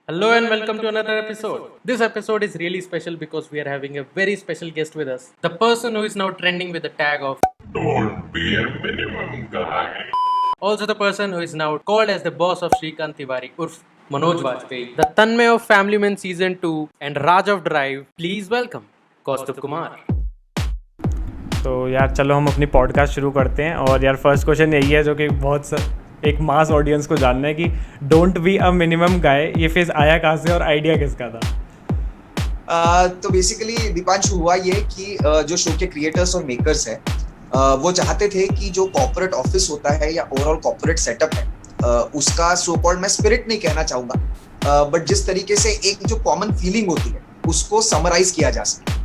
Hello and welcome to another episode. This episode is really special because we are having a very special guest with us. The person who is now trending with the tag of Don't be a minimum guy. also the person who is now called as the boss of Shrikant Tiwari urf Manoj Vajpayee. The Tanmay of Family Man Season 2 and Raj of Drive. Please welcome Kaustav Kumar. तो यार चलो हम अपनी podcast शुरू करते हैं। और यार फर्स्ट क्वेश्चन यही है जो कि एक मास ऑडियंस को जानना है कि डोंट बी अ मिनिमम गाय, ये फेज आया कहाँ से और आइडिया किसका था? तो बेसिकली दीपांशु हुआ ये कि जो शो के क्रिएटर्स और मेकर्स हैं वो चाहते थे कि जो कॉर्पोरेट ऑफिस होता है या ओवरऑल कॉर्पोरेट सेटअप है उसका सो कॉल्ड, मैं स्पिरिट नहीं कहना चाहूंगा, बट जिस तरीके से एक जो कॉमन फीलिंग होती है उसको समराइज किया जा सके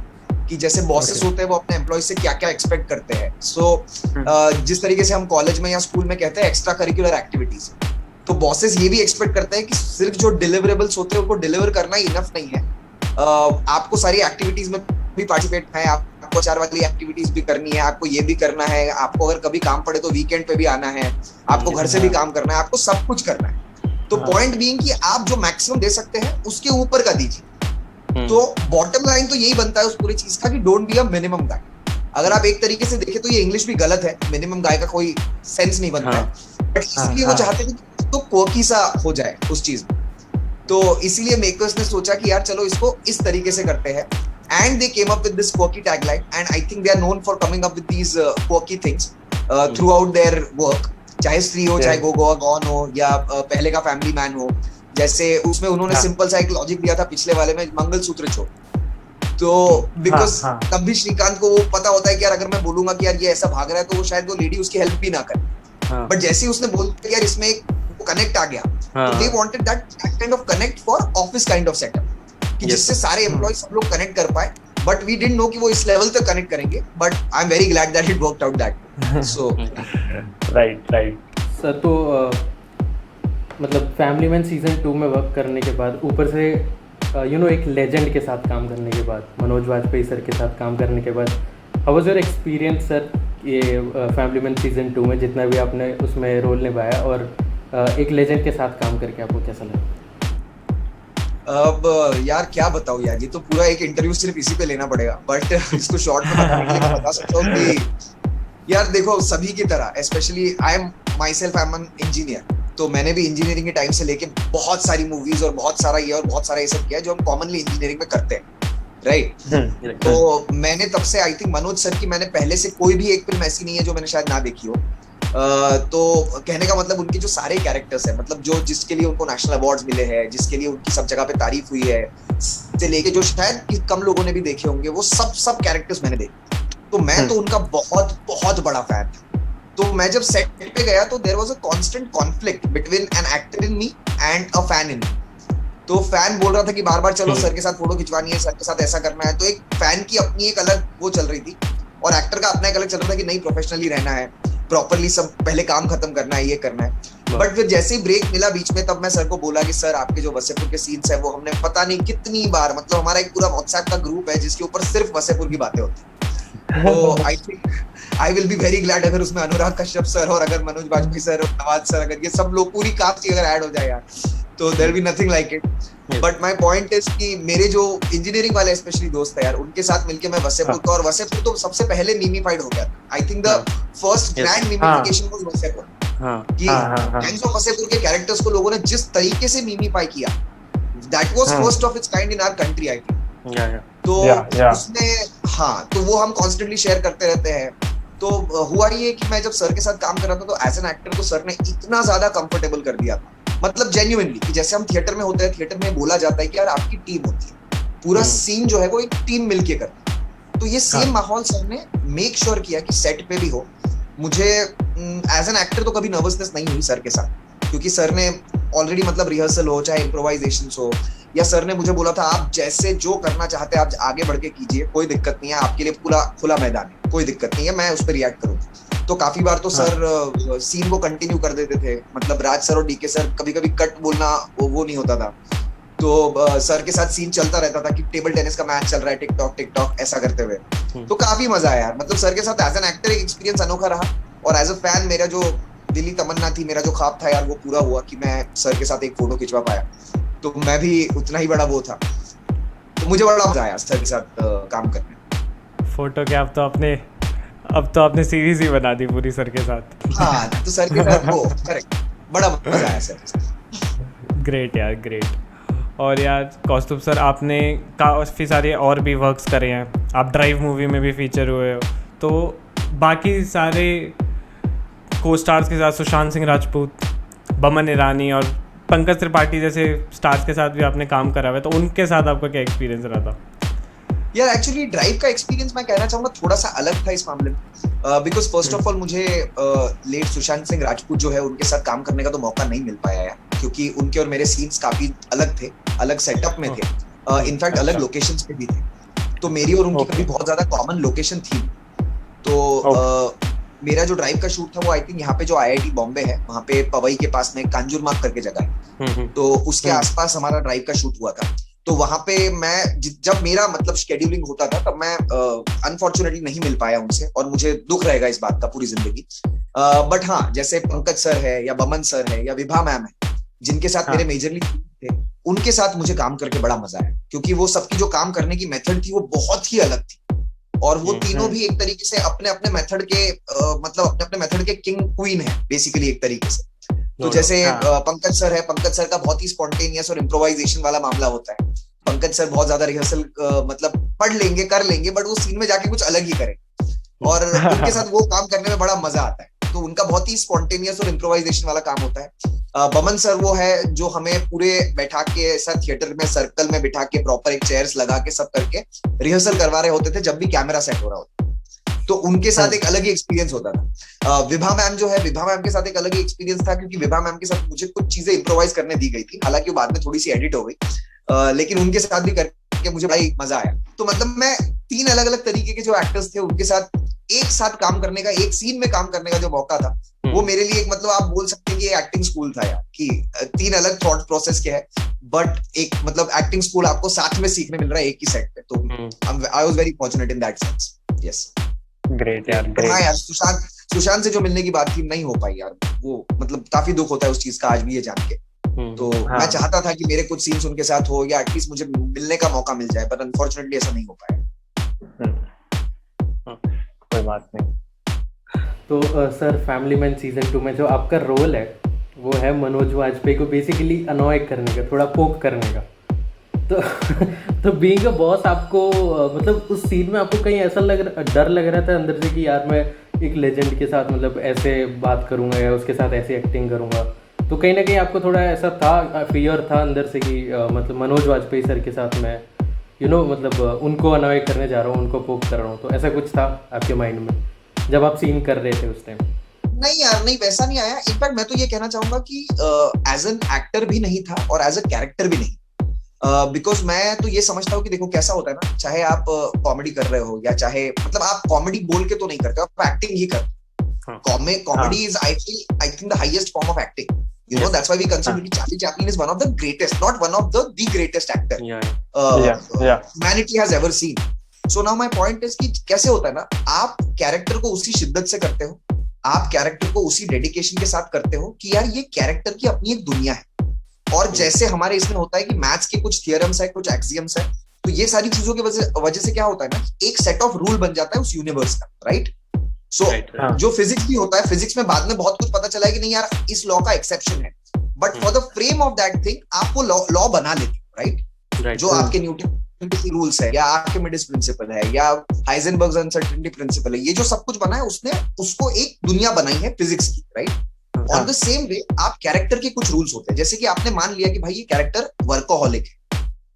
कि जैसे बॉसेस होते हैं वो अपने एम्प्लॉय से क्या क्या एक्सपेक्ट करते हैं। जिस तरीके से हम कॉलेज में या स्कूल में कहते हैं एक्स्ट्रा करिकुलर एक्टिविटीज, तो बॉसेस ये भी एक्सपेक्ट करते हैं कि सिर्फ जो डिलीवरेबल्स होते हैं उनको डिलीवर करना ही इनफ नहीं है, आपको सारी एक्टिविटीज में भी पार्टिसिपेट है, आपको 4 वाली एक्टिविटीज भी करनी है, आपको ये भी करना है, आपको अगर कभी काम पड़े तो वीकेंड पे भी आना है, आपको घर से भी काम करना है, आपको सब कुछ करना है। तो पॉइंट बीइंग कि आप जो मैक्सिमम दे सकते हैं उसके ऊपर का दीजिए। तो बॉटम लाइन तो यही बनता है उस पूरी चीज का कि डोंट बी अ मिनिमम गाय। अगर आप एक तरीके से देखें तो ये इंग्लिश भी गलत है, मिनिमम गाय का कोई सेंस नहीं बनता है, बट इसलिए वो चाहते थे कि तो कोकी सा हो जाए उस चीज में। तो इसीलिए मेकर्स ने सोचा कि यार चलो इसको इस तरीके से करते हैं, and they came up with this quirky tagline, and I think they are known for coming up with these quirky things throughout their work, चाहे स्त्री हो, चाहे गो गोवा गॉन हो, या पहले का फैमिली मैन हो। जैसे उसमें उन्होंने सिंपल सा एक लॉजिक दिया था पिछले वाले में, मंगलसूत्र छोड़। तो बिकॉज तब भी श्रीकांत को वो पता होता है कि यार अगर मैं बोलूंगा कि यार ये ऐसा भाग रहा है तो वो शायद वो लेडी उसकी हेल्प भी ना करे, बट जैसे ही उसने बोल दिया यार इसमें एक कनेक्ट आ गया, तो they wanted that kind of connect for office kind of setup कि जिससे सारे एम्प्लॉय सब लोग कनेक्ट कर पाए, बट वी डिडंट नो कि वो इस लेवल तक कनेक्ट करेंगे, but I am very glad that it worked out that. So right sir, तो मतलब फैमिली मैन सीजन 2 में वर्क करने के बाद, ऊपर से एक लेजेंड के साथ काम करने के बाद, मनोज वाजपेयी सर के साथ काम करने के बाद, how was your experience sir ये फैमिली मैन सीजन 2 में, जितना भी आपने उसमें रोल निभाया, और एक लेजेंड के साथ काम करके आपको कैसा लगा? अब यार क्या बताऊं यार, ये तो पूरा एक इंटरव्यू सिर्फ इसी पे लेना पड़ेगा, बट इसको शॉर्ट में बताने के लिए मैं बता सकता हूँ कि यार देखो सभी की तरह, specially I am my self, I am an engineer, तो मैंने भी इंजीनियरिंग के टाइम से लेके बहुत सारी मूवीज और बहुत सारा ये सब किया जो हम कॉमनली इंजीनियरिंग में करते हैं, राइट? तो मैंने तब से, आई थिंक मनोज सर की मैंने पहले से कोई भी एक फिल्म ऐसी नहीं है जो मैंने शायद ना देखी हो। तो कहने का मतलब उनके जो सारे कैरेक्टर्स हैं, मतलब जो जिसके लिए उनको नेशनल अवार्ड्स मिले हैं, जिसके लिए उनकी सब जगह पे तारीफ हुई है, से लेके जो शायद कम लोगों ने भी देखे होंगे, वो सब कैरेक्टर्स मैंने देखे। तो मैं तो उनका बहुत बहुत बड़ा फैन था। तो मैं जब सेट पे गया तो there was a constant conflict between an actor in me and a fan in me. तो फैन बोल रहा था कि बार बार चलो सर के साथ फोटो खिंचवानी है, सर के साथ ऐसा करना है, तो एक फैन की अपनी एक अलग वो चल रही थी, और एक्टर का अपना एक अलग चल रहा था कि नहीं, प्रोफेशनली रहना है, प्रॉपर्ली सब पहले काम खत्म करना है, ये करना है। बट फिर जैसे ही ब्रेक मिला बीच में, तब मैं सर को बोला कि सर आपके जो वसेपुर के सीन्स है वो हमने पता नहीं कितनी बार, मतलब हमारा एक पूरा व्हाट्सएप का ग्रुप है जिसके ऊपर सिर्फ वसेपुर की बातें होती है। तो I think I will be very glad अगर उसमें अनुराग कश्यप सर और अगर मनोज वाजपेयी सर और नवाज सर, अगर ये सब लोग पूरी कास्ट ही अगर ऐड हो जाए यार, तो there be nothing like it. But my point is कि मेरे जो इंजीनियरिंग वाले स्पेशली दोस्त है यार, उनके साथ मिलके मैं वसेपुर का, और वसेपुर तो सबसे पहले मीमीफाइड हो गया था। I think the first grand memefication was Wasseypur, कि गैंग्स ऑफ वसेपुर के कैरेक्टर्स को लोगों ने जिस तरीके से मीमीफाई किया, that was first of its kind in our country, I think. तो उसमें तो वो हम कॉन्स्टेंटली शेयर करते रहते हैं। तो हुआ ये कि मैं जब सर के साथ काम कर रहा था तो एज एन एक्टर तो सर ने इतना ज्यादा कंफर्टेबल कर दिया था, मतलब जेन्युइनली, कि जैसे हम थिएटर में होते हैं, थिएटर में बोला जाता है कि यार आपकी टीम होती है, पूरा सीन जो है वो एक टीम मिलके करती है। तो ये सेम माहौल सर ने मेक श्योर किया कि सेट पे भी हो। मुझे एज एन एक्टर तो कभी नर्वसनेस नहीं हुई सर के साथ, क्योंकि सर ने ऑलरेडी, मतलब रिहर्सल हो चाहे इम्प्रोवाइजेशन हो, या सर ने मुझे बोला था आप जैसे जो करना चाहते हैं आप आगे बढ़ के कीजिए, कोई दिक्कत नहीं है, आपके लिए पूरा खुला मैदान है, कोई दिक्कत नहीं है, मैं उस पर रिएक्ट करूंगा। तो काफी बार तो सर सीन को कंटिन्यू कर देते थे, मतलब राज सर और डीके सर कभी कभी कट बोलना वो नहीं होता था, तो सर के साथ सीन चलता रहता था कि टेबल टेनिस का मैच चल रहा है, टिक टॉक ऐसा करते हुए। तो काफी मजा आया यार, मतलब सर के साथ एज एन एक्टर एक एक्सपीरियंस अनोखा रहा, और एज अ फैन मेरा जो दिली तमन्ना थी, मेरा जो ख्वाब था यार, वो पूरा हुआ कि मैं सर के साथ एक फोटो खिंचवा पाया। तो मैं भी उतना ही बड़ा वो था, तो मुझे बड़ा मजा आया सर के साथ काम करने में। फोटो के अब तो आपने सीरीज ही बना दी पूरी सर के साथ। हाँ, तो सर के साथ वो करेक्ट, बड़ा मजा आया सर के साथ। ग्रेट यार, ग्रेट। और यार कौस्तुभ सर, आपने काफ़ी सारे और भी वर्क्स करे हैं, आप ड्राइव मूवी में भी फीचर हुए हो, तो बाकी सारे को स्टार्स के साथ सुशांत सिंह राजपूत, बमन ईरानी और पंकज त्रिपाठी जैसे स्टार्स के साथ भी आपने काम करा हुआ है, तो उनके साथ आपका क्या एक्सपीरियंस रहा था? यार एक्चुअली ड्राइव का एक्सपीरियंस मैं कहना चाहूंगा थोड़ा सा अलग था इस मामले में, बिकॉज फर्स्ट ऑफ ऑल मुझे लेट सुशांत सिंह राजपूत जो है उनके साथ काम करने का तो मौका नहीं मिल पाया यार, क्योंकि उनके और मेरे सीन्स काफी अलग थे, अलग सेटअप में थे, इनफैक्ट अलग लोकेशंस पे भी थे, तो मेरी और उनकी कभी बहुत ज्यादा कॉमन लोकेशन थी। तो मेरा जो ड्राइव का शूट था वो आई थिंक यहाँ पे जो IIT बॉम्बे है वहाँ पे पवई के पास में कांजुरमार्ग करके जगह है, तो उसके आसपास हमारा ड्राइव का शूट हुआ था। तो वहां पे मैं जब मेरा मतलब शेड्यूलिंग होता था तब मैं अनफॉर्चुनेटली नहीं मिल पाया उनसे, और मुझे दुख रहेगा इस बात का पूरी जिंदगी। बट हाँ, जैसे पंकज सर है या बमन सर है या विभा मैम है, जिनके साथ मेरे मेजरली थे, उनके साथ मुझे काम करके बड़ा मजा आया, क्योंकि वो सबकी जो काम करने की मेथड थी वो बहुत ही अलग थी, और वो तीनों भी एक तरीके से अपने अपने मेथड के मतलब अपने अपने मेथड के किंग क्वीन है बेसिकली एक तरीके से। तो जैसे पंकज सर है, पंकज सर का बहुत ही स्पॉन्टेनियस और इम्प्रोवाइजेशन वाला मामला होता है। पंकज सर बहुत ज्यादा रिहर्सल मतलब पढ़ लेंगे, कर लेंगे, बट वो सीन में जाके कुछ अलग ही करेंगे, और उनके साथ वो काम करने में बड़ा मजा आता है। तो उनका बहुत ही स्पॉन्टेनियस और इम्प्रोवाइजेशन वाला काम होता है। बमन सर वो है जो हमें पूरे बैठा के ऐसा थिएटर में सर्कल में बिठा के प्रॉपर एक चेयर्स लगा के सब करके रिहर्सल करवा रहे होते थे जब भी कैमरा सेट हो रहा होता, तो उनके साथ एक अलग ही एक्सपीरियंस होता था। विभा मैम जो है, विभा मैम के साथ एक अलग ही एक्सपीरियंस था, क्योंकि विभा मैम के साथ मुझे कुछ चीजें इम्प्रोवाइज करने दी गई थी, हालांकि वो बाद में थोड़ी सी एडिट हो गई, लेकिन उनके साथ भी करके मुझे बड़ा मजा आया। तो मतलब मैं 3 अलग अलग तरीके के जो एक्टर्स थे उनके साथ एक साथ काम करने का, एक सीन में काम करने का जो मौका था, वो मेरे लिए एक मतलब आप बोल सकते हैं कि एक्टिंग स्कूल था यार, कि 3 अलग थॉट प्रोसेस के है, बट एक मतलब एक्टिंग स्कूल आपको साथ में सीखने मिल रहा है एक ही सेट पे। तो I was very fortunate in that sense. Yes, great यार, ग्रेट। हाँ यार, सुशांत से जो मिलने की बात थी नहीं हो पाई यार, वो मतलब काफी दुख होता है उस चीज का आज भी ये जान के। तो मैं चाहता था कि मेरे कुछ सीन्स उनके साथ हो, या एटलीस्ट मुझे मिलने का मौका मिल जाए, पर अनफॉर्चुनेटली ऐसा नहीं हो पाया। कोई बात नहीं। तो सर, फैमिली मैन सीजन 2 में जो आपका रोल है वो है मनोज वाजपेयी को बेसिकली अनॉय करने का, थोड़ा पोक करने का। तो बीइंग अ बॉस आपको मतलब उस सीन में आपको कहीं ऐसा डर लग रहा था अंदर से कि यार मैं एक लेजेंड के साथ मतलब ऐसे बात करूंगा या उसके साथ ऐसी एक्टिंग करूंगा, तो कहीं ना कहीं आपको थोड़ा ऐसा था, फियर था अंदर से कि मतलब मनोज वाजपेयी सर के साथ मैं मतलब उनको अनॉय करने जा रहा हूँ, उनको पोक कर रहा हूँ, तो ऐसा कुछ था आपके माइंड में जब आप सीन कर रहे थे उस टाइम? नहीं यार, नहीं, वैसा नहीं आया। इनफैक्ट मैं तो ये कहना चाहूंगा कि एज एन एक्टर भी नहीं था और एज अ कैरेक्टर भी नहीं, बिकॉज मैं तो ये समझता हूँ कि देखो कैसा होता है ना, चाहे आप कॉमेडी कर रहे हो या चाहे मतलब आप कॉमेडी बोल के तो नहीं करते, आप एक्टिंग ही करते। Comedy is I think the highest form of acting. You know, that's why we consider Charlie Chaplin is one of the greatest, not one of the greatest actor humanity has ever seen. So now my point is कि कैसे होता है ना, आप character को उसी शिद्दत से करते हो, आप कैरेक्टर को उसी डेडिकेशन के साथ करते हो कि यार ये कैरेक्टर की अपनी एक दुनिया है। और जैसे हमारे इसमें होता है कि मैथ्स के कुछ थियरम्स है, कुछ एक्सियम्स है, तो ये सारी चीजों की वजह से क्या होता है ना, एक सेट ऑफ रूल बन जाता है उस यूनिवर्स का, राइट? सो जो फिजिक्स भी होता है, फिजिक्स में बाद में बहुत कुछ पता चला है कि नहीं यार इस लॉ का एक्सेप्शन है, but for the frame of that thing आप वो लॉ बना लेते हो, राइट? जो आपके न्यूटन के रूल्स है या आर्किमिडीज प्रिंसिपल है या हाइजेनबर्ग्स अनसर्टेनिटी प्रिंसिपल है, ये जो सब कुछ बना है उसने उसको एक दुनिया बनाई है फिजिक्स की, right? On the same way आप कैरेक्टर के कुछ रूल्स होते हैं, जैसे कि आपने मान लिया कि भाई ये कैरेक्टर वर्कोहॉलिक है,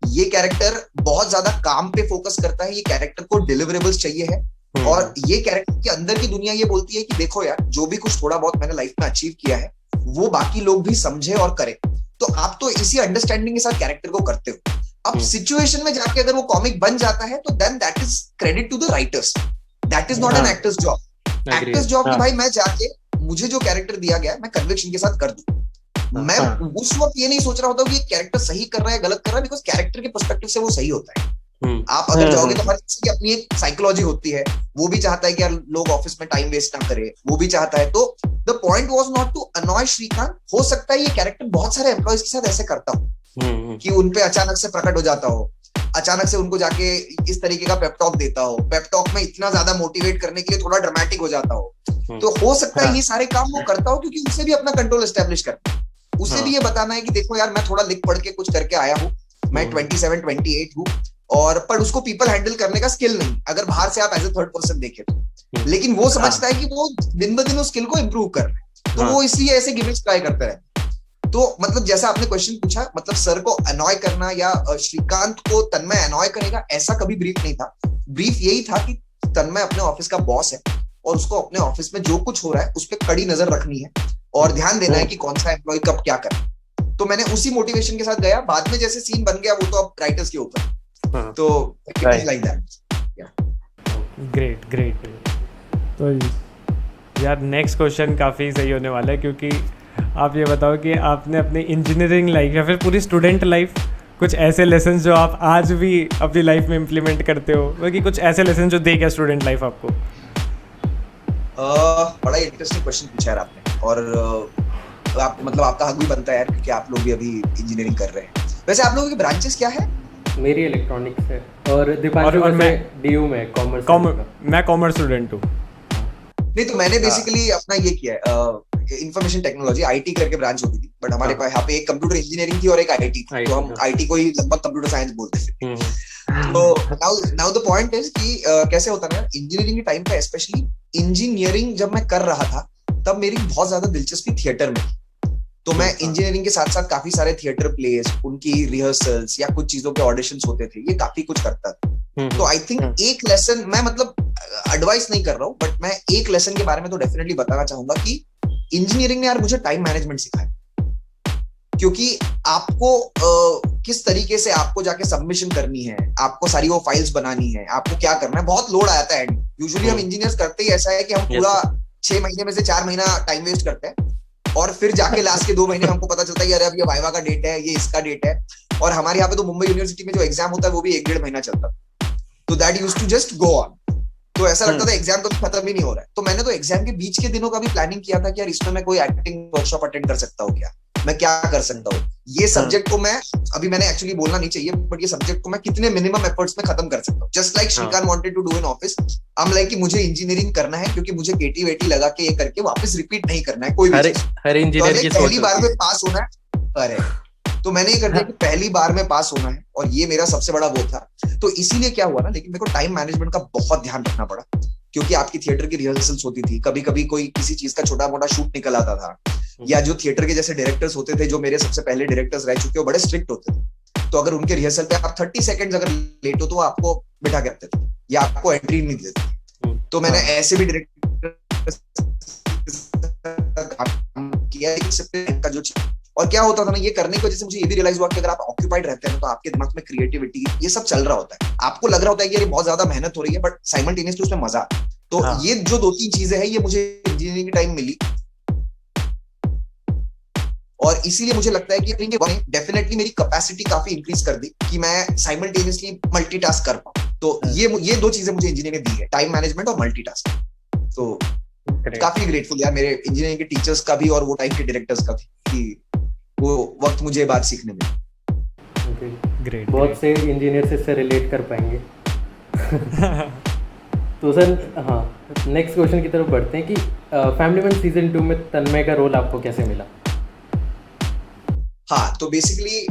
ये कैरेक्टर बहुत ज्यादा काम पे फोकस करता है, ये कैरेक्टर को डिलीवरेबल्स चाहिए है, और ये कैरेक्टर के अंदर की दुनिया ये बोलती है कि देखो यार जो भी कुछ थोड़ा बहुत मैंने लाइफ में अचीव किया है वो बाकी लोग भी समझे और करें। तो आप तो इसी अंडरस्टैंडिंग के साथ कैरेक्टर को करते हो। अब सिचुएशन में जाके अगर वो कॉमिक बन जाता है तो then that is credit to the writers, that is not an actors job. Actors job कि भाई मैं जाके मुझे जो कैरेक्टर दिया गया मैं कन्विक्शन के साथ कर दूं। मैं उस वक्त ये नहीं सोच रहा होता कि ये कैरेक्टर सही कर रहा है गलत कर रहा है, बिकॉज कैरेक्टर के पर्सपेक्टिव से वो सही होता है। आप अगर जाओगे तो हर किसी की अपनी एक साइकोलॉजी होती है, वो भी चाहता है कि यार लोग ऑफिस में टाइम वेस्ट ना करे, वो भी चाहता है। तो the point was not to annoy Shrikant. हो सकता है ये कैरेक्टर बहुत सारे एम्प्लॉयज के साथ ऐसे करता हूँ, कि उनपे अचानक से प्रकट हो जाता हो, अचानक से उनको जाके इस तरीके का पेप टॉक देता हो, पेप टॉक में इतना ज्यादा मोटिवेट करने के लिए थोड़ा ड्रामेटिक हो जाता हो। तो हो सकता है ये सारे काम वो करता हो क्योंकि उसे भी अपना कंट्रोल एस्टेब्लिश करना है, उसे भी ये बताना है कि देखो यार मैं थोड़ा लिख पढ़ के कुछ करके आया हूँ, मैं 27-28 हूँ, और पर उसको पीपल हैंडल करने का स्किल नहीं, अगर बाहर से आप एज ए थर्ड पर्सन देखें तो। लेकिन वो समझता है कि वो दिन ब दिन उस स्किल को इम्प्रूव कर रहे हैं, तो वो इसलिए ऐसे गिमिक्स ट्राई करते रहते हैं। तो मतलब जैसा आपने क्वेश्चन पूछा, मतलब सर को अनॉय करना या श्रीकांत को तन्मय अनॉय करेगा, ऐसा कभी ब्रीफ नहीं था। ब्रीफ यही था कि तन्मय अपने ऑफिस का बॉस है और उसको अपने ऑफिस में जो कुछ हो रहा है उस पर कड़ी नजर रखनी है और ध्यान देना है कि कौन सा एम्प्लॉय कब क्या करे। तो मैंने उसी मोटिवेशन के साथ गया। बाद में जैसे सीन बन गया वो तो अब राइटर्स के ऊपर, तो लाइक दैट। Great great. तो यार नेक्स्ट क्वेश्चन काफ़ी सही होने वाला है, क्योंकि आप ये बताओ कि आपने अपनी इंजीनियरिंग लाइफ या फिर पूरी स्टूडेंट लाइफ कुछ ऐसे लेसन जो आप आज भी अपनी लाइफ में इम्प्लीमेंट करते हो, कि कुछ ऐसे लेसन जो दे गया स्टूडेंट लाइफ आपको? बड़ा इंटरेस्टिंग क्वेश्चन पूछा यार आपने, और आप मतलब आपका हक भी बनता है यार, क्योंकि आप लोग भी अभी इंजीनियरिंग कर रहे हैं। वैसे आप लोगों की ब्रांचेस क्या है? मेरी इलेक्ट्रॉनिक्स है और दीपांशु और मैं डीयू में कॉमर्स। मैं कॉमर्स स्टूडेंट हूँ। नहीं तो मैंने बेसिकली अपना ये किया है, इंफॉर्मेशन टेक्नोलॉजी, आईटी करके ब्रांच होती थी, बट हमारे पास यहाँ पे एक कंप्यूटर इंजीनियरिंग थी और एक आईटी थी, तो हम आईटी को ही लगभग कंप्यूटर साइंस बोलते थे। तो नाउ द पॉइंट इज कि कैसे होता है ना, इंजीनियरिंग के टाइम पे स्पेशली इंजीनियरिंग जब मैं कर रहा था तब मेरी बहुत ज्यादा दिलचस्पी थिएटर में थी। तो मैं इंजीनियरिंग के साथ साथ काफी सारे थिएटर प्लेस, उनकी रिहर्सल्स या कुछ चीजों के ऑडिशंस होते थे, ये काफी कुछ करता था। तो आई थिंक एक लेसन, मैं मतलब एडवाइस नहीं कर रहा हूँ, बट मैं एक लेसन के बारे में तो डेफिनेटली बताना चाहूंगा कि इंजीनियरिंग ने यार मुझे टाइम मैनेजमेंट सिखाया। क्योंकि आपको किस तरीके से आपको जाके सबमिशन करनी है, आपको सारी वो फाइल्स बनानी है, आपको क्या करना है, बहुत लोड आता है। यूजुअली हम इंजीनियर्स करते ही ऐसा है कि हम पूरा 6 महीने में से 4 महीना टाइम वेस्ट करते हैं, और फिर जाके लास्ट के 2 महीने हमको पता चलता है कि अरे अब ये वाइवा का डेट है, ये इसका डेट है। और हमारे यहाँ पे तो मुंबई यूनिवर्सिटी में जो एग्जाम होता है वो भी 1-1.5 महीना चलता है, तो that used to just go on. तो ऐसा लगता था एग्जाम तो खत्म ही नहीं हो रहा है। तो मैंने तो एग्जाम के बीच के दिनों का भी प्लानिंग किया था कि यार इसमें मैं कोई एक्टिंग वर्कशॉप अटेंड कर सकता हूँ क्या, मैं क्या कर सकता हूँ, ये सब्जेक्ट को मैं, अभी मैंने एक्चुअली बोलना नहीं चाहिए, बट ये सब्जेक्ट को मैं कितने मिनिमम एफर्ट्स में खत्म कर सकता हूँ। Just like Shrikant wanted to do in office, I am like कि मुझे इंजीनियरिंग करना है क्योंकि मुझे केटी वेटी लगा के ये करके वापस रिपीट नहीं करना है कोई भी चीज। हर इंजीनियर की पहली बार में पास होना है। अरे तो मैंने ये कर दिया कि पहली बार में पास होना है, और ये मेरा सबसे बड़ा वो था। तो इसीलिए क्या हुआ ना, लेकिन मेरे को टाइम मैनेजमेंट का बहुत ध्यान रखना पड़ा, क्योंकि आपकी थिएटर की रिहर्सल्स होती थी, कभी कभी कोई किसी चीज का छोटा मोटा शूट निकल आता था, या जो थिएटर के जैसे डायरेक्टर्स होते थे, जो मेरे सबसे पहले डायरेक्टर्स रह चुके, वो बड़े स्ट्रिक्ट होते थे। तो अगर उनके रिहर्सल पे आप 30 सेकंड्स अगर लेट हो तो आपको बिठा के रखते थे या आपको एंट्री नहीं देते। तो मैंने ऐसे भी डायरेक्टर किया का जो, और क्या होता था ना, ये करने की वजह से मुझे ये भी रियलाइज हुआ कि अगर आप ऑक्यूपाइड रहते हैं तो आपके दिमाग में क्रिएटिविटी ये सब चल रहा होता है, आपको लग रहा होता है कि ये बहुत ज्यादा मेहनत हो रही है, बट साइमल्टेनियसली उसमें मजा। तो ये जो 2-3 चीजें हैं, ये मुझे इंजीनियरिंग के टाइम मिली, और इसीलिए मुझे लगता है कि डेफिनेटली मेरी कैपेसिटी काफी इंक्रीज कर दी कि मैं साइमल्टेनियसली मल्टीटास्क कर पाऊं। तो ये 2 चीजें मुझे इंजीनियरिंग ने दी है, टाइम मैनेजमेंट और मल्टीटास्किंग। तो काफी ग्रेटफुल यार मेरे इंजीनियरिंग के टीचर्स का भी और वो टाइम के डायरेक्टर्स का भी, कि वो वक्त मुझे बात सीखने में। ग्रेट, बहुत से इंजीनियर से इससे रिलेट कर पाएंगे। तो सर हाँ, नेक्स्ट क्वेश्चन की तरफ बढ़ते हैं कि फैमिली मैन सीजन 2 में तन्मय का रोल आपको कैसे मिला? हाँ, तो बेसिकली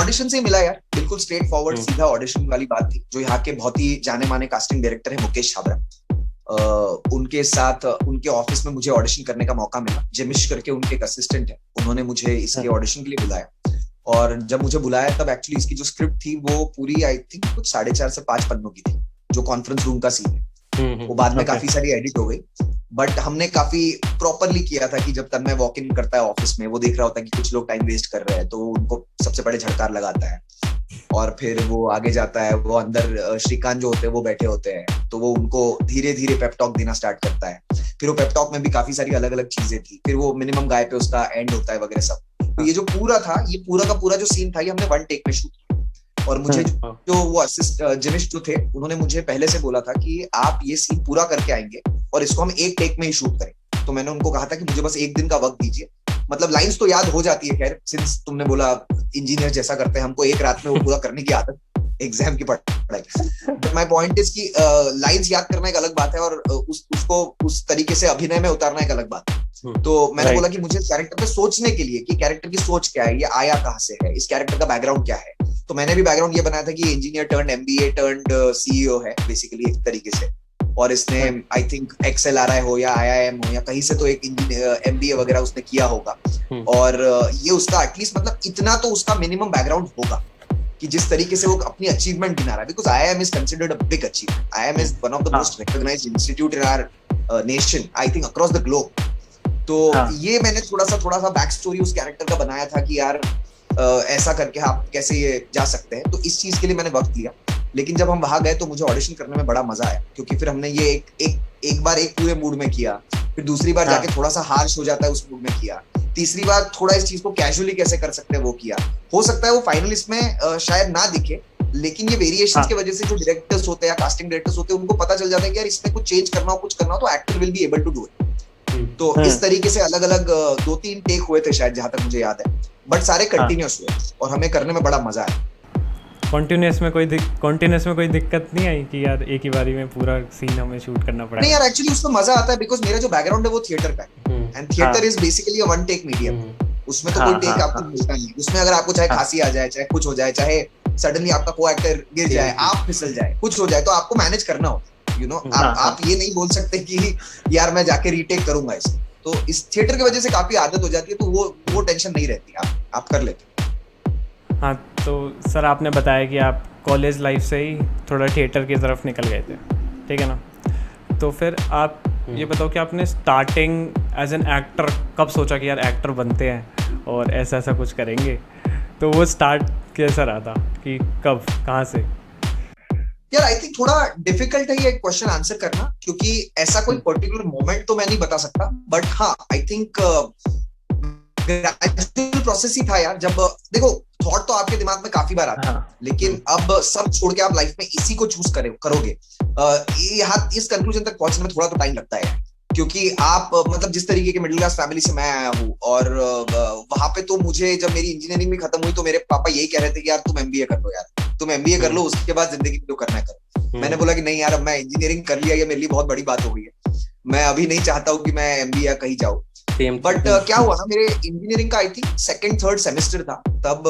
ऑडिशन से मिला यार, बिल्कुल स्ट्रेट फॉरवर्ड सीधा ऑडिशन वाली बात थी। जो यहाँ के बहुत ही जाने माने कास्टिंग डायरेक्टर है मुकेश छाबरा, उनके साथ उनके ऑफिस में मुझे ऑडिशन करने का मौका मिला। जेमिश करके उनके एक असिस्टेंट है, उन्होंने मुझे इसके ऑडिशन के लिए बुलाया, और जब मुझे बुलाया तब एक्चुअली इसकी जो स्क्रिप्ट थी वो पूरी आई थिंक कुछ 4.5 से 5 पन्नों की थी, जो कॉन्फ्रेंस रूम का सीन है। वो बाद में काफी सारी एडिट हो गई, बट हमने काफी प्रॉपरली किया था कि जब तन्मय वॉक इन करता है ऑफिस में, वो देख रहा होता है कि कुछ लोग टाइम वेस्ट कर रहे हैं, तो उनको सबसे पहले झड़कार लगाता है, और फिर वो आगे जाता है, वो अंदर श्रीकांत जो होते हैं वो बैठे होते हैं, तो वो उनको धीरे धीरे पेप टॉक देना स्टार्ट करता है। फिर वो पेप टॉक में भी काफी सारी अलग अलग चीजें थी, फिर वो मिनिमम गाय पे उसका एंड होता है वगैरह सब। तो ये जो पूरा था, ये पूरा का पूरा जो सीन था, ये हमने 1 टेक में शूट किया। और मुझे जो वो असिस्ट जिमिश जो थे, उन्होंने मुझे पहले से बोला था कि आप ये सीन पूरा करके आएंगे और इसको हम 1 टेक में ही शूट करें। तो मैंने उनको कहा था कि मुझे बस 1 दिन का वक्त दीजिए, मतलब लाइंस तो याद हो जाती है, खैर सिंस तुमने बोला इंजीनियर जैसा करते हैं, हमको एक रात में वो पूरा करने की आदत एग्जाम की पढ़ाई। बट माय पॉइंट इज कि लाइंस याद करना एक अलग बात है, और उसको उस तरीके से अभिनय में उतारना एक अलग बात है। तो मैंने बोला कि मुझे कैरेक्टर पे सोचने के लिए कि कैरेक्टर की सोच क्या है, ये आया कहाँ से है, इस कैरेक्टर का बैकग्राउंड क्या है। तो मैंने भी बैकग्राउंड ये बनाया था कि engineer turned MBA turned CEO है बेसिकली एक तरीके से, और इसने आई थिंक XLRI हो या IIM हो या कहीं से तो एक MBA वगैरह उसने किया होगा, और ये उसका एटलीस्ट मतलब इतना तो उसका मिनिमम बैकग्राउंड होगा कि जिस तरीके से वो अपनी अचीवमेंट गिना रहा है, because IIM is considered a big achievement. IIM is one of the most recognized institute in our nation, I think across the globe. तो ये मैंने थोड़ा सा बैक स्टोरी उस कैरेक्टर का बनाया था कि यार ऐसा करके आप कैसे ये जा सकते हैं। तो इस चीज के लिए मैंने वक्त लिया, लेकिन जब हम वहां गए तो मुझे ऑडिशन करने में बड़ा मजा आया, क्योंकि फिर हमने ये एक बार एक पूरे मूड में किया, फिर दूसरी बार जाके थोड़ा सा हार्श हो जाता है उस मूड में किया, तीसरी बार थोड़ा इस चीज को कैजुअली कैसे कर सकते हैं वो किया। हो सकता है वो फाइनल इसमें शायद ना दिखे, लेकिन ये वेरिएशंस की वजह से जो डायरेक्टर्स होते हैं या कास्टिंग डायरेक्टर्स होते हैं उनको पता चल जाता है कि यार इसमें कुछ चेंज करना हो, कुछ करना हो तो actor will be able to do it. तो इस तरीके से अलग अलग 2-3 टेक हुए थे शायद, जहां तक मुझे याद है, बट सारे कंटिन्यूअस हुए और हमें करने में बड़ा मजा आया। कॉन्टिन्यूस में कोई दिक्कत नहीं आई कि यार एक ही बारी में पूरा सीन हमें शूट करना पड़ा? नहीं यार, एक्चुअली उसमें मजा आता है बिकॉज मेरा जो बैकग्राउंड है वो थिएटर का है, and theatre is basically a one take medium. उसमें तो कोई टेक आपको मिलता नहीं, उसमें अगर आपको चाहे खांसी आ जाए, चाहे कुछ हो जाए, चाहे सडनली आपका को एक्टर गिर जाए, आप फिसल जाए, कुछ हो जाए, तो आपको मैनेज करना होता है, यू नो। आप ये नहीं बोल सकते कि यार मैं जाके रीटेक करूंगा इसे। तो इस थिएटर की वजह से काफी आदत हो जाती है, तो वो टेंशन नहीं रहती, आप कर लेते। हाँ, तो सर आपने बताया कि आप कॉलेज लाइफ से ही थोड़ा थिएटर की तरफ निकल गए थे, ठीक है ना? तो फिर आप ये बताओ कि आपने स्टार्टिंग एज एन एक्टर कब सोचा कि यार एक्टर बनते हैं और ऐसा ऐसा कुछ करेंगे? तो वो स्टार्ट कैसा रहा था कि कब, कहाँ से? यार आई थिंक थोड़ा डिफिकल्ट है ये क्वेश्चन आंसर करना, क्योंकि ऐसा कोई पर्टिकुलर मोमेंट तो मैं नहीं बता सकता, बट हाँ आई थिंक ग्रेजुअल प्रोसेस ही था यार। जब देखो थॉट तो आपके दिमाग में काफी बार आता है, लेकिन अब सब छोड़ के आप लाइफ में इसी को चूज करोगे, यहाँ इस कंक्लूजन तक पहुंचने में थोड़ा तो टाइम लगता है, क्योंकि आप मतलब जिस तरीके के मिडिल क्लास फैमिली से मैं आया हूँ, और वहां पे तो मुझे जब मेरी इंजीनियरिंग भी खत्म हुई तो मेरे पापा यही कह रहे थे कि यार तुम MBA कर लो, यार तुम MBA कर लो, उसके बाद जिंदगी में जो करना है करो। मैंने बोला कि नहीं यार, अब मैं इंजीनियरिंग कर लिया, ये मेरे लिए बहुत बड़ी बात हो गई है, मैं अभी नहीं चाहता हूँ कि मैं MBA या कहीं जाऊँ। बट क्या हुआ ना, मेरे इंजीनियरिंग का आई थिंक 2nd-3rd सेमेस्टर था, तब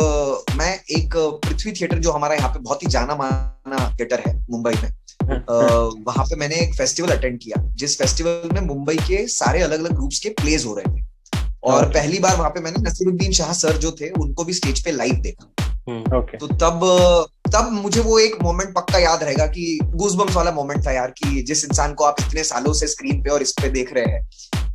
मैं एक पृथ्वी थिएटर जो हमारा यहाँ पे बहुत ही जाना माना थिएटर है मुंबई में, वहां पे मैंने एक फेस्टिवल अटेंड किया, जिस फेस्टिवल में मुंबई के सारे अलग अलग ग्रुप्स के प्लेज हो रहे थे, और पहली बार वहां पे मैंने नसीरुद्दीन शाह सर जो थे उनको भी स्टेज पे लाइव देखा। तो तब मुझे वो एक मोमेंट पक्का याद रहेगा कि गूज़बम्स वाला मोमेंट था यार, कि जिस इंसान को आप इतने सालों से स्क्रीन पे और इस पे देख रहे हैं,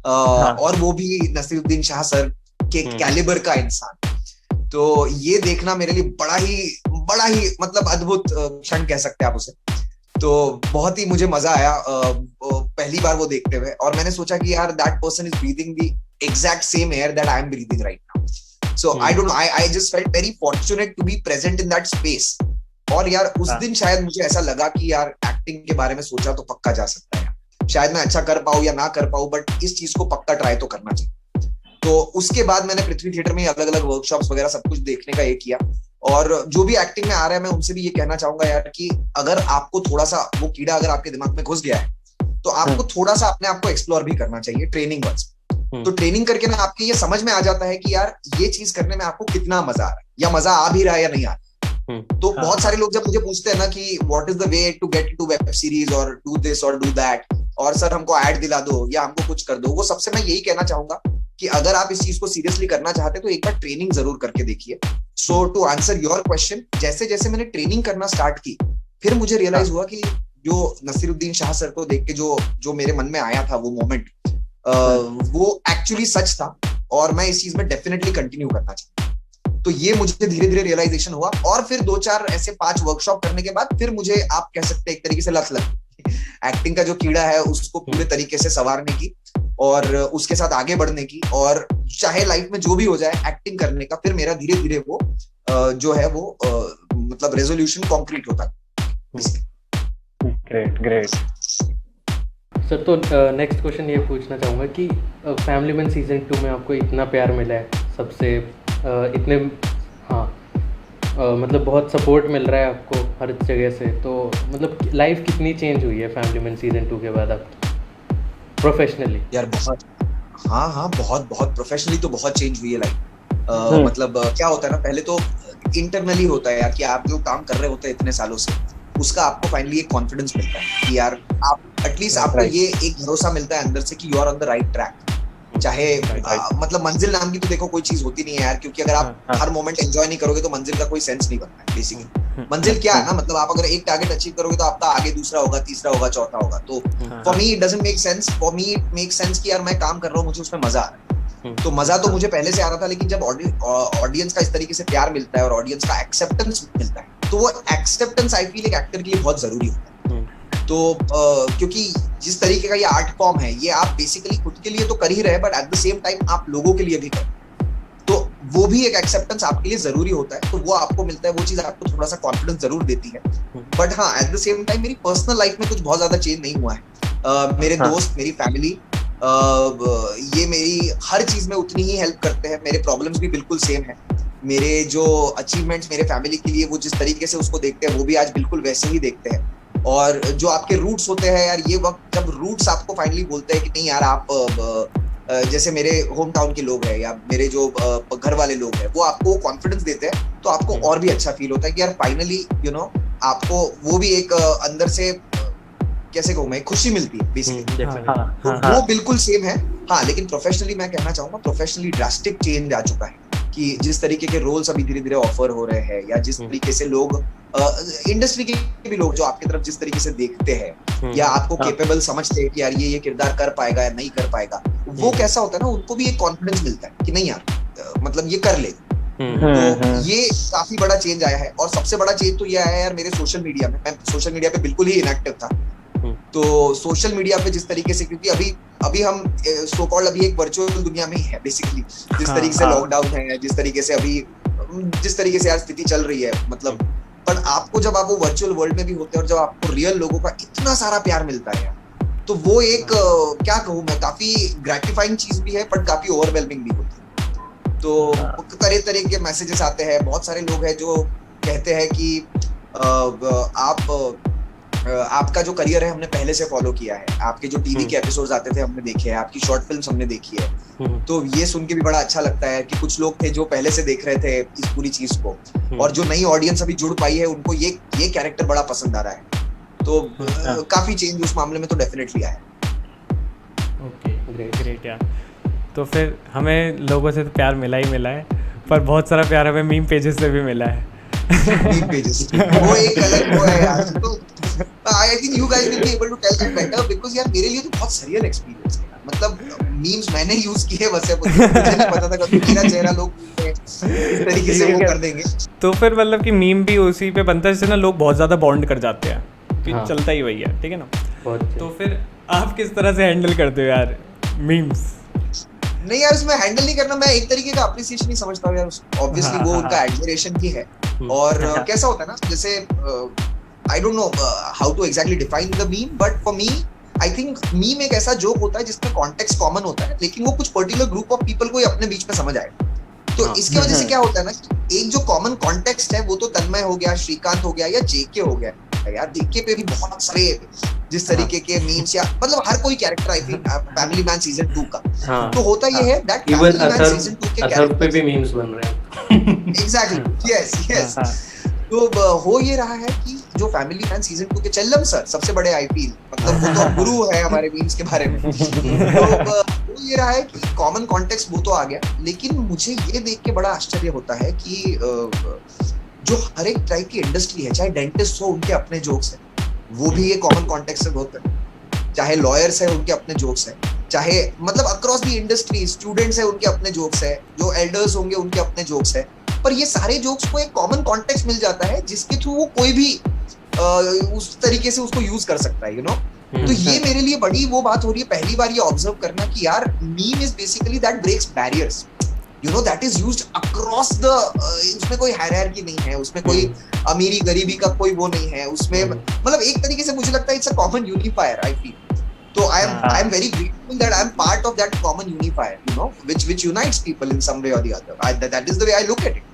और वो भी नसीरुद्दीन शाह सर के कैलिबर का इंसान, तो ये देखना मेरे लिए बड़ा ही मतलब अद्भुत क्षण कह सकते हैं आप उसे। तो बहुत ही मुझे मजा आया पहली बार वो देखते हुए, और मैंने सोचा कि यार that person is breathing the exact same air that I am breathing right now. So I don't know, I just felt very fortunate to be present in that space. और यार उस दिन शायद मुझे ऐसा लगा कि यार एक्टिंग के बारे में सोचा तो पक्का जा सकता है, शायद मैं अच्छा कर पाऊं या ना कर पाऊं, बट इस चीज को पक्का ट्राई तो करना चाहिए। तो उसके बाद मैंने पृथ्वी थिएटर में अलग अलग वर्कशॉप्स वगैरह सब कुछ देखने का ये किया, और जो भी एक्टिंग में आ रहा है मैं उनसे भी ये कहना चाहूंगा यार कि अगर आपको थोड़ा सा वो कीड़ा अगर आपके दिमाग में घुस गया है, तो आपको थोड़ा सा अपने आप को एक्सप्लोर भी करना चाहिए ट्रेनिंग वाइज। तो ट्रेनिंग करके ना आपके ये समझ में आ जाता है कि यार ये चीज करने में आपको कितना मजा आ रहा है, या मजा आ भी रहा है या नहीं आ रहा। तो बहुत सारे लोग जब मुझे पूछते हैं ना कि what is the way to get into web series और डू दिस और डू दैट, और सर हमको ऐड दिला दो या हमको कुछ कर दो, वो सबसे मैं यही कहना चाहूंगा कि अगर आप इस चीज को सीरियसली करना चाहते हैं तो एक बार ट्रेनिंग जरूर करके देखिए। सो टू आंसर योर क्वेश्चन, जैसे जैसे मैंने ट्रेनिंग करना स्टार्ट की, फिर मुझे रियलाइज हुआ कि जो नसीरुद्दीन शाह सर को देख के जो मेरे मन में आया था वो मोमेंट, वो एक्चुअली सच था, और मैं इस चीज में डेफिनेटली कंटिन्यू करना चाहता हूँ। तो ये मुझे धीरे धीरे रियलाइजेशन हुआ, और फिर 2-4 ऐसे 5 वर्कशॉप करने के बाद फिर मुझे आप कह सकते हैं एक तरीके से लत लगी एक्टिंग का जो कीड़ा है उसको पूरे तरीके से संवारने की, और उसके साथ आगे बढ़ने की, और चाहे लाइफ में जो भी हो जाए एक्टिंग करने का। फिर मेरा धीरे धीरे वो जो है वो मतलब रेजोल्यूशन कॉन्क्रीट होता है। ग्रेट। सर तो नेक्स्ट क्वेश्चन ये पूछना चाहूँगा कि फैमिली मैन सीज़न 2 में आपको इतना प्यार मिला है सबसे, इतने हाँ मतलब बहुत सपोर्ट मिल रहा है आपको हर जगह से, तो मतलब लाइफ कितनी चेंज हुई है फैमिली मैन सीज़न 2 के बाद आपकी प्रोफेशनली? यार बहुत, हाँ बहुत बहुत प्रोफेशनली तो बहुत चेंज हुई है लाइफ। मतलब क्या होता है ना, पहले तो इंटरनली होता है यार कि आप जो काम कर रहे होते हैं इतने सालों से, उसका आपको फाइनली एक कॉन्फिडेंस मिलता है कि यार आप एटलीस्ट आपको ये एक भरोसा मिलता है अंदर से कि you are on the right track. चाहे मतलब मंजिल नाम की तो देखो कोई चीज होती नहीं है यार, क्योंकि अगर आप हर मोमेंट एंजॉय नहीं करोगे तो मंजिल का कोई सेंस नहीं बनता है बेसिकली। मंजिल क्या है ना, मतलब आप अगर एक टारगेट अचीव करोगे तो आपका आगे दूसरा होगा, तीसरा होगा, चौथा होगा। तो for me it doesn't make sense, for me it make sense कि यार मैं काम कर रहा हूँ, मुझे उसमें मजा आ रहा है। तो मजा तो मुझे पहले से आ रहा था, लेकिन जब ऑडियंस का इस तरीके से प्यार मिलता है और ऑडियंस का एक्सेप्टेंस मिलता है, तो वो एक्सेप्टेंस आई फील एक एक्टर के लिए बहुत जरूरी होता है। तो क्योंकि जिस तरीके का ये आर्ट फॉर्म है, ये आप बेसिकली खुद के लिए तो कर ही रहे हैं, but at the same time आप लोगों के लिए भी कर, तो वो भी एक एक्सेप्टेंस आपके लिए जरूरी होता है। तो वो आपको मिलता है, वो चीज आपको थोड़ा सा कॉन्फिडेंस जरूर देती है। बट हाँ, एट द सेम टाइम मेरी पर्सनल लाइफ में कुछ बहुत ज्यादा चेंज नहीं हुआ है। मेरे दोस्त, मेरी फैमिली, ये मेरी हर चीज में उतनी ही हेल्प करते हैं। मेरे प्रॉब्लम्स भी बिल्कुल सेम है, मेरे जो अचीवमेंट्स मेरे फैमिली के लिए वो जिस तरीके से उसको देखते हैं वो भी आज बिल्कुल वैसे ही देखते हैं। और जो आपके रूट्स होते हैं यार, ये वक्त जब रूट्स आपको फाइनली बोलते हैं कि नहीं यार आप जैसे मेरे होम टाउन के लोग हैं या मेरे जो घर वाले लोग हैं, वो आपको कॉन्फिडेंस देते हैं, तो आपको और भी अच्छा फील होता है कि यार फाइनली यू नो आपको वो भी एक अंदर से कैसे कहूँ मैं, खुशी मिलती है बेसिकली। तो वो बिल्कुल सेम है। हाँ, लेकिन प्रोफेशनली मैं कहना चाहूंगा, प्रोफेशनली ड्रास्टिक चेंज आ चुका है कि जिस तरीके के रोल्स अभी धीरे धीरे ऑफर हो रहे हैं, या जिस तरीके से लोग इंडस्ट्री के भी लोग जो आपकी तरफ जिस तरीके से देखते हैं या आपको केपेबल समझते हैं कि यार ये किरदार कर पाएगा या नहीं कर पाएगा, वो कैसा होता है ना, उनको भी एक कॉन्फिडेंस मिलता है कि नहीं यार मतलब ये कर ले। तो ये काफी बड़ा चेंज आया है। और सबसे बड़ा चेंज तो ये आया है यार मेरे सोशल मीडिया में। मैं सोशल मीडिया पे बिल्कुल ही इनएक्टिव था, तो सोशल मीडिया पे जिस तरीके से, क्योंकि अभी हम सो कॉल्ड अभी एक वर्चुअल दुनिया में ही है बेसिकली, जिस तरीके से लॉकडाउन है, जिस तरीके से यार स्थिति चल रही है, मतलब पर आपको जब आप वो वर्चुअल वर्ल्ड में भी होते हैं और जब आपको रियल लोगों का इतना सारा प्यार मिलता है, तो वो एक क्या कहूँ मैं, काफी ग्रेटिफाइंग चीज भी है, पर काफी ओवरवेलमिंग भी होती है। तो तरह तरह के मैसेजेस आते हैं। बहुत सारे लोग हैं जो कहते हैं कि आपका जो करियर है हमने पहले से फॉलो किया है, आपके जो टीवी के एपिसोड्स आते थे हमने देखे हैं, आपकी शॉर्ट फिल्म्स हमने देखी है। तो ये सुन के भी बड़ा अच्छा लगता है कि कुछ लोग थे जो पहले से देख रहे थे इस पूरी चीज को, और जो नई ऑडियंस अभी जुड़ पाई है उनको ये कैरेक्टर बड़ा पसंद आ रहा है। तो काफी चेंज उस मामले में तो डेफिनेटली आया है। ओके, ग्रेट यार। तो फिर हमें लोगों से तो प्यार मिला ही मिला है, पर बहुत सारा प्यार हमें मीम पेजेस से भी मिला है। मीम पेजेस वो एक अलग वो है यार। तो I think you guys will be able to tell that better, because यार मेरे लिए तो बहुत सरियल एक्सपीरियंस है। मतलब मीम्स मैंने यूज किए, वैसे मुझे नहीं पता था कभी मेरा चेहरा लोग इस तरीके से वो कर देंगे। तो फिर मतलब कि मीम भी उसी पे बनता है जिससे ना लोग बहुत ज़्यादा बॉन्ड कर जाते हैं, फिर चलता ही वही है, ठीक है ना। तो फिर आप किस तरह से हैंडल करते हो यार मीम्स? नहीं यार, उसमें हैंडल नहीं करना, मैं एक तरीके का अप्रिसिएशन ही समझता हूँ यार। ऑब्वियसली वो उनका एडमिरेशन भी है। और कैसा होता है ना, जैसे I don't know how to exactly define the meme, but for me, I think meme एक ऐसा जोक होता है जिसमें कॉन्टेक्स्ट कॉमन होता है, लेकिन वो कुछ पर्टिकुलर ग्रुप ऑफ पीपल को ही अपने बीच में समझ आए। तो इसके वजह से क्या होता है ना, एक जो कॉमन कॉन्टेक्स्ट है वो तो तन्मय हो गया, श्रीकांत हो गया या जेके हो गया यार। जेके पे भी बहुत सारे जिस तरीके के मीम्स, या मतलब हर कोई character I think family man season 2 का तो होता ये है दैट फैमिली मैन सीजन 2 के कैरेक्टर पे भी मीम्स बन रहे हैं। Exactly, yes. तो हो ये रहा है कि जो फैमिली मैन सीजन 2 के चल्लम सर सबसे बड़े आई फील, मतलब वो तो गुरु है हमारे मीम्स के बारे में। तो हो ये रहा है कि कॉमन कॉन्टेक्स्ट वो तो आ गया, लेकिन मुझे ये देख के बड़ा आश्चर्य होता है कि जो हर एक टाइप की इंडस्ट्री है, चाहे डेंटिस्ट हो उनके अपने जोक्स हैं, वो भी ये कॉमन कॉन्टेक्स्ट से होते हैं। चाहे लॉयर्स है उनके अपने जोक्स हैं, चाहे मतलब अक्रॉस दी इंडस्ट्री स्टूडेंट्स है उनके अपने जोक्स है, जो एल्डर्स होंगे उनके अपने जोक्स है। पर ये सारे जोक्स को एक कॉमन कॉन्टेक्स्ट मिल जाता है जिसके थ्रू वो कोई भी उस तरीके से उसको यूज कर सकता है, यू नो। तो ये मेरे लिए बड़ी वो बात हो रही है पहली बार ये ऑब्जर्व करना कि यार meme is basically that breaks barriers, you know, that is used across the, उसमें कोई हायरार्की नहीं है, उसमें कोई अमीरी गरीबी का कोई वो नहीं है, उसमें मतलब एक तरीके से मुझे लगता है it's a common unifier I feel. So I am very grateful that I am part of that common unifier, you know, which unites people in some way or the other. That is the way I look at it.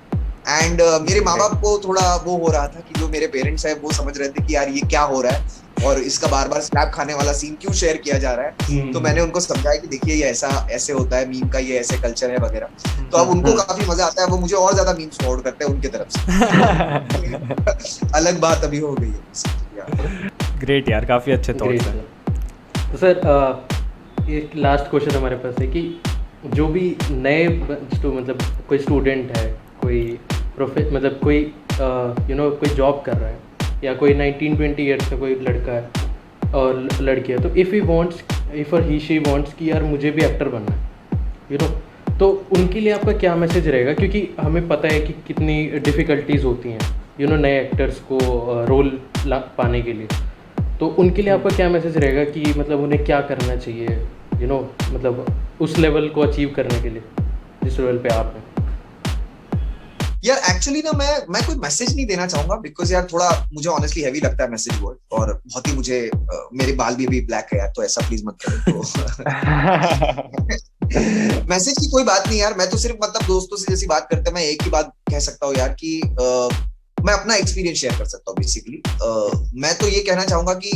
And मेरे माँ बाप को थोड़ा वो हो रहा था कि जो मेरे पेरेंट्स है वो समझ रहे थे कि यार ये क्या हो रहा है और इसका बार बार स्लैप खाने वाला सीन क्यों शेयर किया जा रहा है। तो मैंने उनको समझाया कि देखिए ये ऐसा ऐसे होता है, मीम का ये ऐसे कल्चर है वगैरह। तो अब उनको काफी मजा आता है, वो मुझे और ज्यादा मीम्स फॉरवर्ड करते हैं उनके तरफ से। अलग बात अभी हो गई है। ग्रेट यार, काफ़ी अच्छे Great, थॉट्स हैं। sir. तो सर एक लास्ट क्वेश्चन हमारे पास है कि जो भी नए मतलब कोई स्टूडेंट है, कोई मतलब कोई कोई जॉब कर रहा है या कोई 19-20 ईयर्स का कोई लड़का है और लड़की है, तो इफ़ और ही शी वांट्स कि यार मुझे भी एक्टर बनना है, तो उनके लिए आपका क्या मैसेज रहेगा? क्योंकि हमें पता है कि कितनी डिफ़िकल्टीज़ होती हैं नए एक्टर्स को रोल पाने के लिए। तो उनके लिए आपका क्या मैसेज रहेगा कि मतलब उन्हें क्या करना चाहिए मतलब उस लेवल को अचीव करने के लिए जिस लेवल पे आप हैं? यार एक्चुअली ना मैं कोई मैसेज नहीं देना चाहूंगा, बिकॉज यार थोड़ा मुझे ऑनेस्टली हैवी लगता है मैसेज वर्ड, और बहुत ही मुझे मेरे बाल भी अभी ब्लैक है यार, तो ऐसा प्लीज मत करो। तो मैसेज की कोई बात नहीं यार, मैं तो सिर्फ मतलब दोस्तों से जैसी बात करते हैं, मैं एक ही बात कह सकता हूँ यार कि मैं अपना एक्सपीरियंस शेयर कर सकता हूँ बेसिकली। मैं तो ये कहना चाहूंगा कि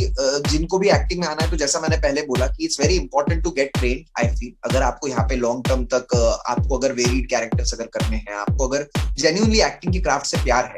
जिनको भी एक्टिंग में आना है, तो जैसा मैंने पहले बोला कि it's very important to get train. I feel अगर आपको यहाँ पे लॉन्ग टर्म तक आपको अगर वेरिड कैरेक्टर्स अगर करने हैं, आपको अगर जेन्युइनली एक्टिंग की क्राफ्ट से प्यार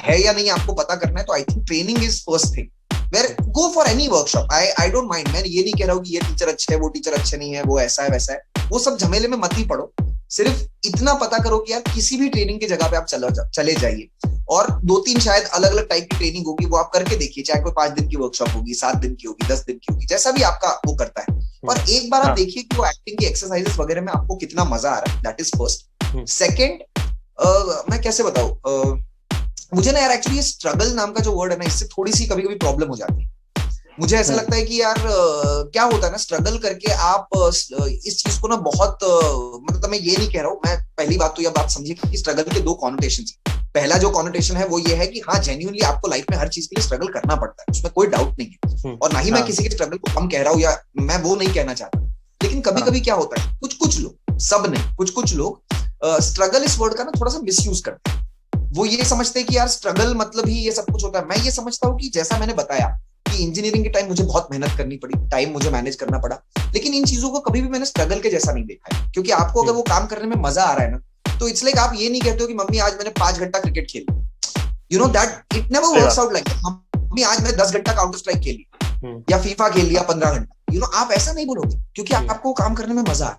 है या नहीं आपको पता करना है, तो I think training is first thing. Where go for any workshop, I don't mind. मैं ये नहीं कह रहा हूँ कि ये टीचर अच्छे है, वो टीचर अच्छे नहीं है, वो ऐसा है वैसा है, वो सब झमेले में मत ही पड़ो। सिर्फ इतना पता करो कि यार किसी भी ट्रेनिंग की जगह पे आप चले जाइए, और 2-3 शायद अलग अलग टाइप की ट्रेनिंग होगी, वो आप करके देखिए, चाहे कोई 5 दिन की वर्कशॉप होगी, 7 दिन की होगी, 10 दिन की होगी, जैसा भी आपका वो करता है। और एक बार आप देखिए कि वो एक्टिंग की एक्सरसाइजेस वगैरह में आपको कितना मजा आ रहा है। That is first. सेकेंड, मैं कैसे बताऊं, मुझे ना यार एक्चुअली ये स्ट्रगल नाम का जो वर्ड है ना, इससे थोड़ी सी कभी कभी प्रॉब्लम हो जाती है। मुझे ऐसा लगता है कि यार क्या होता है ना, स्ट्रगल करके आप इस चीज को ना बहुत मतलब मैं ये नहीं कह रहा हूँ, मैं पहली बात तो यह बात समझिए कि स्ट्रगल के 2 कॉनोटेशन है। पहला जो कॉनोटेशन है वो ये है कि हाँ जेन्युइनली आपको लाइफ में हर चीज के लिए स्ट्रगल करना पड़ता है, उसमें कोई डाउट नहीं है, और ना ही मैं किसी के स्ट्रगल को कम कह रहा हूँ या मैं वो नहीं कहना चाहता। लेकिन कभी कभी क्या होता है, कुछ लोग, सब नहीं, कुछ लोग स्ट्रगल इस वर्ड का ना थोड़ा सा मिसयूज करते हैं। वो ये समझते हैं कि यार स्ट्रगल मतलब ही ये सब कुछ होता है। मैं ये समझता हूँ कि जैसा मैंने बताया कि इंजीनियरिंग के टाइम मुझे बहुत मेहनत करनी पड़ी, टाइम मुझे मैनेज करना पड़ा, लेकिन इन चीजों को कभी भी मैंने स्ट्रगल के जैसा नहीं देखा है। क्योंकि आपको अगर वो काम करने में मजा आ रहा है ना, तो इट्स लाइक आप ये नहीं कहते हो कि मम्मी आज मैंने 5 घंटा क्रिकेट खेली, that it never works out like that. Mummy आज मैंने 10 घंटा काउंटर स्ट्राइक खेली या फीफा खेल लिया 15 घंटा, आप ऐसा नहीं बोलोगे, क्योंकि आपको काम करने में मजा आ।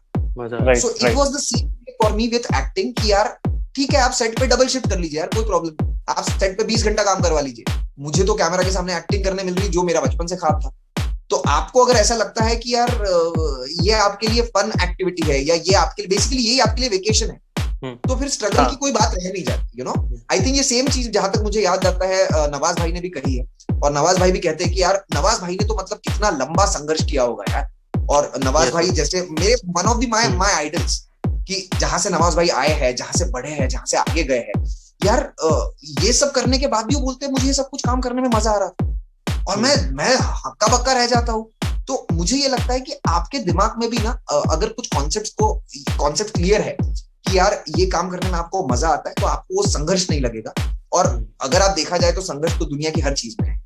So it was the same for me with acting कि यार ठीक है, आप सेट पे डबल शिफ्ट कर लीजिए यार, कोई प्रॉब्लम, आप सेट पे 20 घंटा काम करवा लीजिए। मुझे तो कैमरा के सामने एक्टिंग करने मिल रही जो मेरा बचपन से ख्वाब था। तो आपको अगर ऐसा लगता है कि यार ये आपके लिए फन एक्टिविटी है, या ये आपके लिए बेसिकली यही आपके लिए वेकेशन है, तो फिर स्ट्रगल की कोई बात रह नहीं जाती। आई थिंक ये सेम चीज जहां तक मुझे याद आता है नवाज भाई ने भी कही है, और नवाज भाई भी कहते हैं कि यार नवाज भाई ने तो मतलब कितना लंबा संघर्ष किया होगा यार। और नवाज भाई जैसे मेरे one of the my idols, कि जहां से नवाज भाई आए हैं, जहां से बढ़े हैं, जहां से आगे गए हैं यार, ये सब करने के बाद भी वो बोलते हैं मुझे ये सब कुछ काम करने में मजा आ रहा था, और मैं हक्का बक्का रह जाता हूँ। तो मुझे ये लगता है कि आपके दिमाग में भी ना अगर कुछ कॉन्सेप्ट क्लियर है कि यार ये काम करने में आपको मजा आता है, तो आपको वो संघर्ष नहीं लगेगा। और अगर आप देखा जाए तो संघर्ष तो दुनिया की हर चीज में है।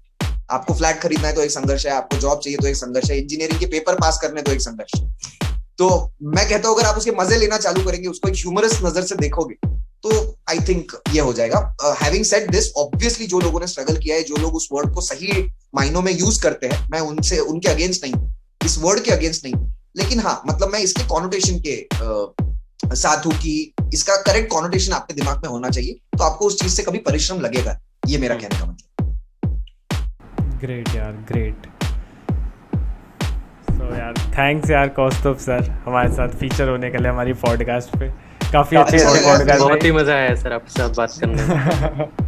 आपको फ्लैट खरीदना है तो एक संघर्ष है, आपको जॉब चाहिए तो एक संघर्ष है, इंजीनियरिंग के पेपर पास करने तो एक संघर्ष है। तो मैं कहता हूँ अगर आप उसके मजे लेना चालू करेंगे, उसको एक ह्यूमरस नजर से देखोगे, तो आई थिंक ये हो जाएगा। हैविंग सेड दिस, ऑब्वियसली जो लोगों ने स्ट्रगल किया है, जो लोग उस वर्ड को सही मायनों में यूज करते हैं, मैं उनके अगेंस्ट नहीं, इस वर्ड के अगेंस्ट नहीं, लेकिन हाँ मतलब मैं इसके कॉनोटेशन के साथ हूँ कि इसका करेक्ट कॉनोटेशन आपके दिमाग में होना चाहिए, तो आपको उस चीज से कभी परिश्रम लगेगा। ये मेरा कहने का मतलब। ग्रेट यार, ग्रेट। सो यार थैंक्स यार कौस्तुभ सर, हमारे साथ फीचर होने के लिए हमारी पॉडकास्ट पे। काफ़ी अच्छी पॉडकास्ट, बहुत ही मजा आया सर आपके साथ बात करने में।